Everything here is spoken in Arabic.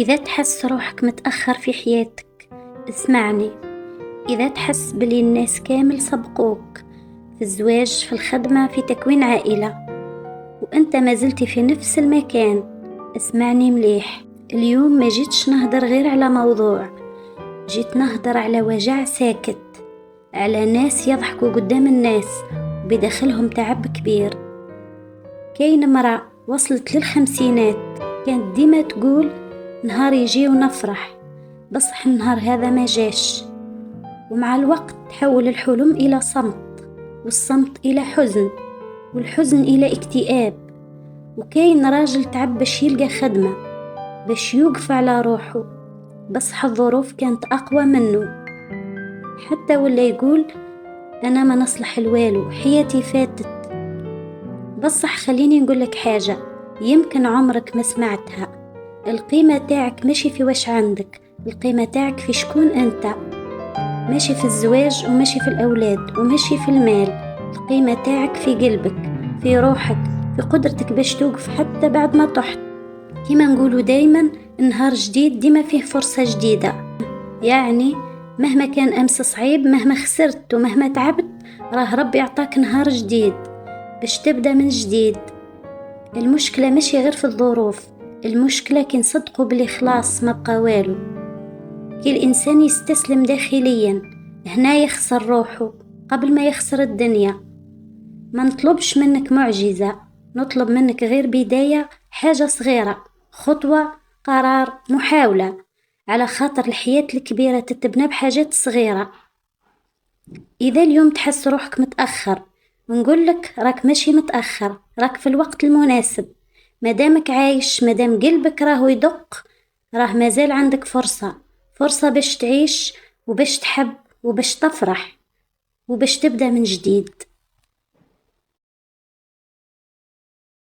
إذا تحس روحك متأخر في حياتك اسمعني. إذا تحس بلي الناس كامل سبقوك في الزواج، في الخدمة، في تكوين عائلة، وأنت ما زلت في نفس المكان، اسمعني مليح. اليوم ما جيتش نهدر غير على موضوع، جيت نهدر على وجع ساكت، على ناس يضحكوا قدام الناس وبداخلهم تعب كبير. كاين مرأة وصلت للخمسينات كانت ديما تقول نهار يجي ونفرح، بصح النهار هذا ما جاش، ومع الوقت تحول الحلم إلى صمت، والصمت إلى حزن، والحزن إلى اكتئاب. وكاين راجل تعب باش يلقى خدمة، باش يوقف على روحه، بصح الظروف كانت أقوى منه، حتى ولا يقول أنا ما نصلح الوالو، حياتي فاتت. بصح خليني نقولك حاجة يمكن عمرك ما سمعتها، القيمة تاعك ماشي في واش عندك، القيمة تاعك في شكون أنت، ماشي في الزواج وماشي في الأولاد وماشي في المال. القيمة تاعك في قلبك، في روحك، في قدرتك باش توقف حتى بعد ما طحت. كما نقولوا دايما نهار جديد ديما فيه فرصة جديدة، يعني مهما كان أمس صعيب، مهما خسرت ومهما تعبت، راه ربي يعطاك نهار جديد باش تبدأ من جديد. المشكلة ماشي غير في الظروف، المشكلة كي نصدقوا بلي خلاص ما بقى والو، كي الإنسان يستسلم داخليا، هنا يخسر روحه قبل ما يخسر الدنيا. ما نطلبش منك معجزة، نطلب منك غير بداية، حاجة صغيرة، خطوة، قرار، محاولة، على خاطر الحياة الكبيرة تتبنى بحاجات صغيرة. إذا اليوم تحس روحك متأخر، ونقولك راك ماشي متأخر، راك في الوقت المناسب. مادامك عايش، مادام قلبك راهو يدق، راه مازال عندك فرصة باش تعيش وباش تحب وباش تفرح وباش تبدأ من جديد.